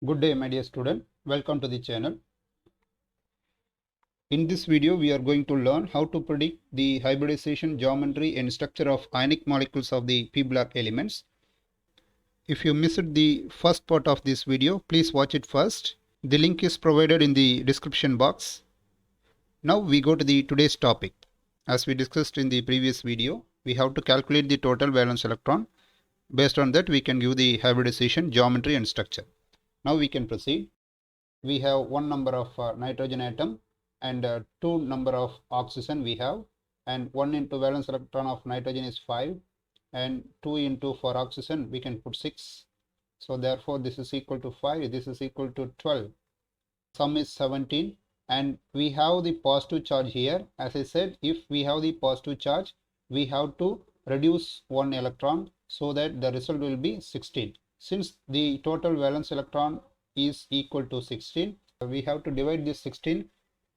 Good day, my dear student. Welcome to the channel. In this video, we are going to learn how to predict the hybridization geometry and structure of ionic molecules of the p-block elements. If you missed the first part of this video, please watch it first. The link is provided in the description box. Now we go to the today's topic. As we discussed in the previous video, we have to calculate the total valence electron. Based on that, we can give the hybridization geometry and structure. Now we can proceed. We have one number of nitrogen atom and two number of oxygen we have, and 1 into valence electron of nitrogen is 5 and 2 into for oxygen we can put 6. So therefore this is equal to 5, this is equal to 12. Sum is 17 and we have the positive charge here. As I said, if we have the positive charge, we have to reduce one electron so that the result will be 16. Since the total valence electron is equal to 16, we have to divide this 16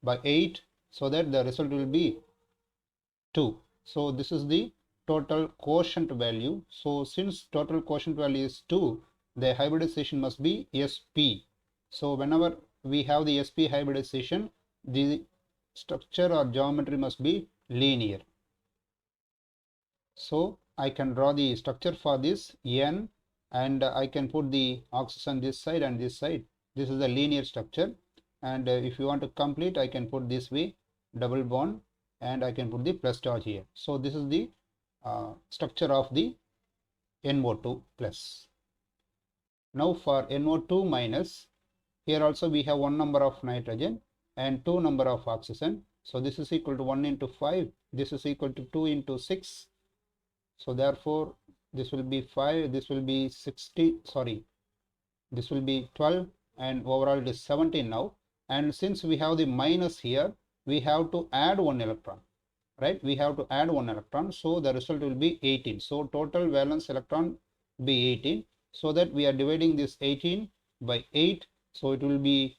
by 8 so that the result will be 2. So this is the total quotient value. So since total quotient value is 2, the hybridization must be sp. So whenever we have the sp hybridization, the structure or geometry must be linear. So I can draw the structure for this N, and I can put the oxygen this side and this side. This is the linear structure, and if you want to complete, I can put this way, double bond, and I can put the plus charge here. So this is the structure of the NO2 plus. Now for NO2 minus, here also we have one number of nitrogen and two number of oxygen. So this is equal to 1 into 5, this is equal to 2 into 6. So therefore this will be 5, this will be 12, and overall it is 17 now. And since we have the minus here, we have to add one electron, right? We have to add one electron, so the result will be 18. So total valence electron be 18, so that we are dividing this 18 by 8. So it will be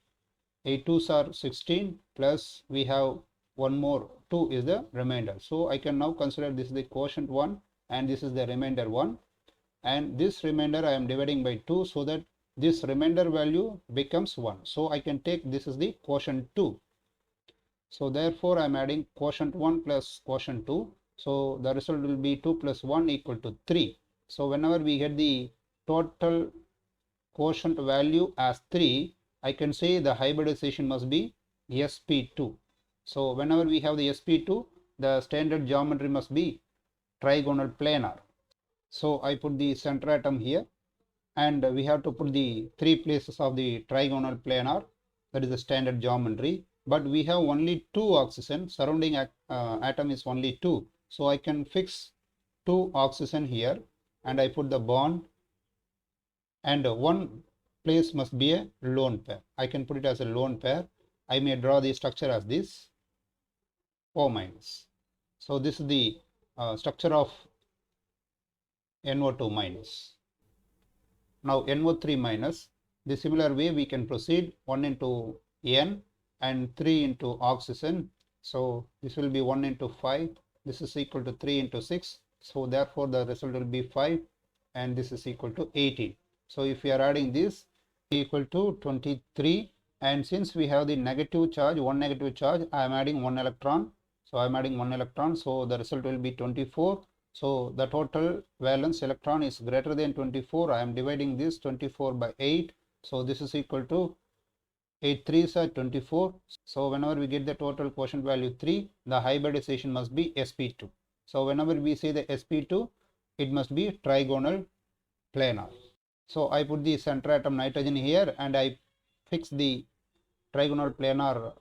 8 2s are 16, plus we have one more 2 is the remainder. So I can now consider this is the quotient 1 and this is the remainder 1, and this remainder I am dividing by 2 so that this remainder value becomes 1. So I can take this is the quotient 2. So therefore I am adding quotient 1 plus quotient 2. So the result will be 2 plus 1 equal to 3. So whenever we get the total quotient value as 3, I can say the hybridization must be sp2. So whenever we have the sp2, the standard geometry must be trigonal planar. So I put the center atom here, and we have to put the 3 places of the trigonal planar, that is the standard geometry. But we have only 2 oxygen, surrounding atom is only 2. So I can fix 2 oxygen here, and I put the bond, and one place must be a lone pair. I can put it as a lone pair. I may draw the structure as this, O minus. So this is the structure of NO2 minus. Now NO3 minus, the similar way we can proceed, 1 into N and 3 into oxygen. So this will be 1 into 5, this is equal to 3 into 6. So therefore the result will be 5, and this is equal to 18. So if we are adding this, equal to 23, and since we have the negative charge, one negative charge, I am adding one electron. So I am adding one electron, so the result will be 24. So the total valence electron is greater than 24. I am dividing this 24 by 8. So this is equal to 8 3s are 24. So whenever we get the total quotient value 3, the hybridization must be sp2. So whenever we say the sp2, it must be trigonal planar. So I put the center atom nitrogen here, and I fix the trigonal planar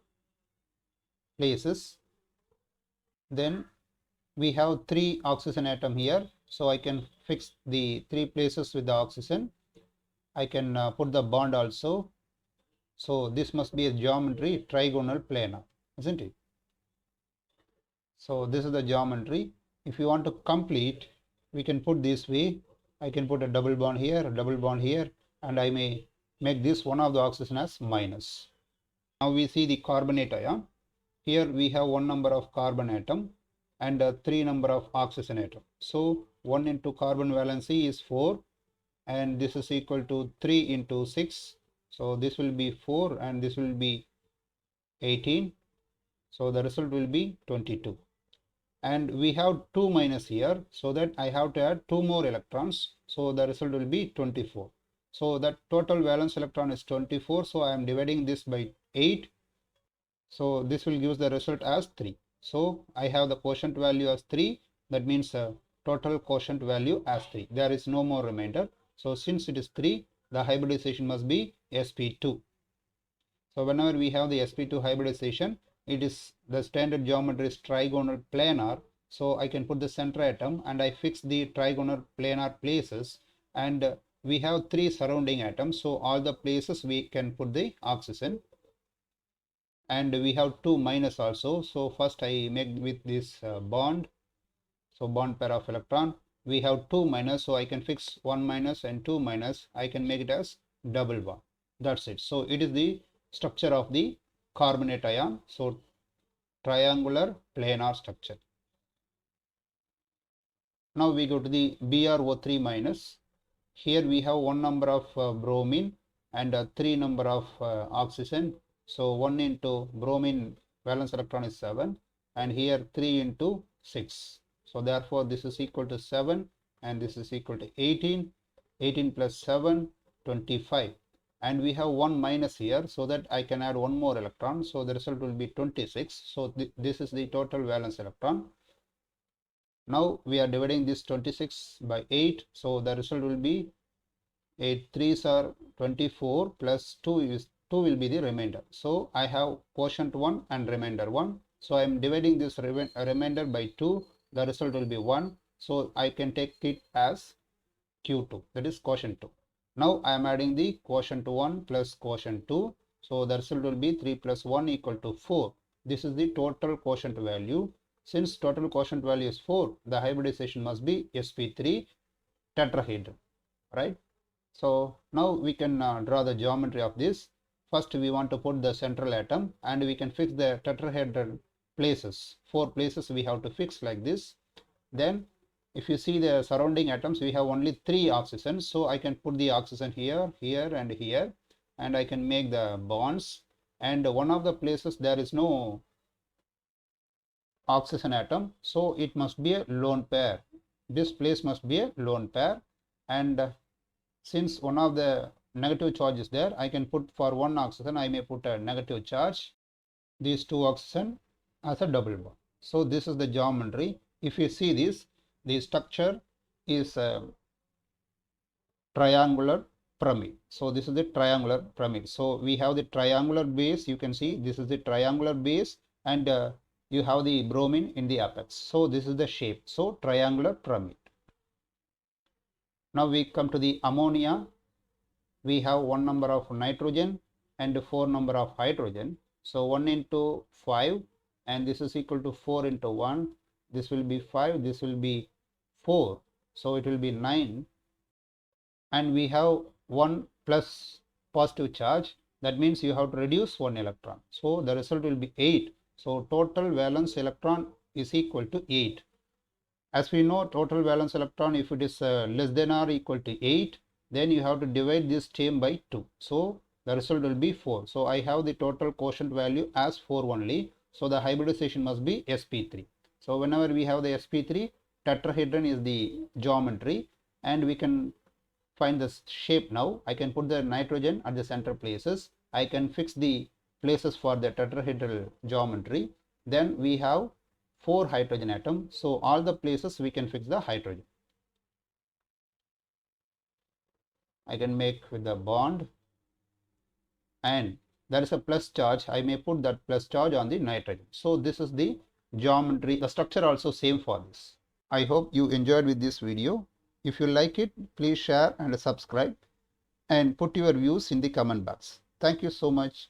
places. Then we have 3 oxygen atom here, so I can fix the 3 places with the oxygen. I can put the bond also. So this must be a geometry trigonal planar, isn't it? So this is the geometry. If you want to complete, we can put this way. I can put a double bond here, a double bond here, and I may make this one of the oxygen as minus. Now we see the carbonate ion. Here we have one number of carbon atom and 3 number of oxygen atom. So 1 into carbon valency is 4, and this is equal to 3 into 6. So this will be 4 and this will be 18. So the result will be 22. And we have 2 minus here, so that I have to add 2 more electrons. So the result will be 24. So that total valence electron is 24. So I am dividing this by 8. So this will give the result as 3. So I have the quotient value as 3. That means total quotient value as 3. There is no more remainder. So since it is 3, the hybridization must be sp2. So whenever we have the sp2 hybridization, it is the standard geometry is trigonal planar. So I can put the center atom and I fix the trigonal planar places, and we have 3 surrounding atoms. So all the places we can put the oxygen, and we have 2 minus also. So first I make with this bond. So bond pair of electron. We have 2 minus, so I can fix 1 minus and 2 minus. I can make it as double bond. That's it. So it is the structure of the carbonate ion. So triangular planar structure. Now we go to the BrO3 minus. Here we have 1 number of bromine and 3 number of oxygen. So 1 into bromine valence electron is 7, and here 3 into 6. So therefore this is equal to 7 and this is equal to 18. 18 plus 7, 25. And we have 1 minus here, so that I can add 1 more electron. So the result will be 26. So this is the total valence electron. Now we are dividing this 26 by 8. So the result will be 8 3s are 24 plus 2 is 2 will be the remainder. So I have quotient 1 and remainder 1. So I am dividing this remainder by 2. The result will be 1. So I can take it as Q2, that is quotient 2. Now I am adding the quotient 1 plus quotient 2. So the result will be 3 plus 1 equal to 4. This is the total quotient value. Since total quotient value is 4, the hybridization must be sp3 tetrahedron, right? So now we can draw the geometry of this. First we want to put the central atom, and we can fix the tetrahedron places. 4 places we have to fix like this. Then if you see the surrounding atoms, we have only 3 oxygens. So I can put the oxygen here, here and here, and I can make the bonds. And one of the places there is no oxygen atom, so it must be a lone pair. This place must be a lone pair, and since one of the negative charge is there, I can put for one oxygen, I may put a negative charge, these 2 oxygen as a double bond. So this is the geometry. If you see this, the structure is a triangular pyramid. So this is the triangular pyramid. So we have the triangular base. You can see this is the triangular base, and you have the bromine in the apex. So this is the shape. So triangular pyramid. Now we come to the ammonia. We have 1 number of nitrogen and 4 number of hydrogen. So 1 into 5, and this is equal to 4 into 1. This will be 5. This will be 4. So it will be 9. And we have 1 plus positive charge. That means you have to reduce 1 electron. So the result will be 8. So total valence electron is equal to 8. As we know, total valence electron, if it is less than or equal to 8, then you have to divide this term by 2. So the result will be 4. So I have the total quotient value as 4 only. So the hybridization must be sp3. So whenever we have the sp3, tetrahedron is the geometry, and we can find the shape now. I can put the nitrogen at the center places. I can fix the places for the tetrahedral geometry. Then we have 4 hydrogen atoms. So all the places we can fix the hydrogen. I can make with the bond, and there is a plus charge. I may put that plus charge on the nitrogen. So this is the geometry. The structure also same for this. I hope you enjoyed with this video. If you like it, please share and subscribe, and put your views in the comment box. Thank you so much.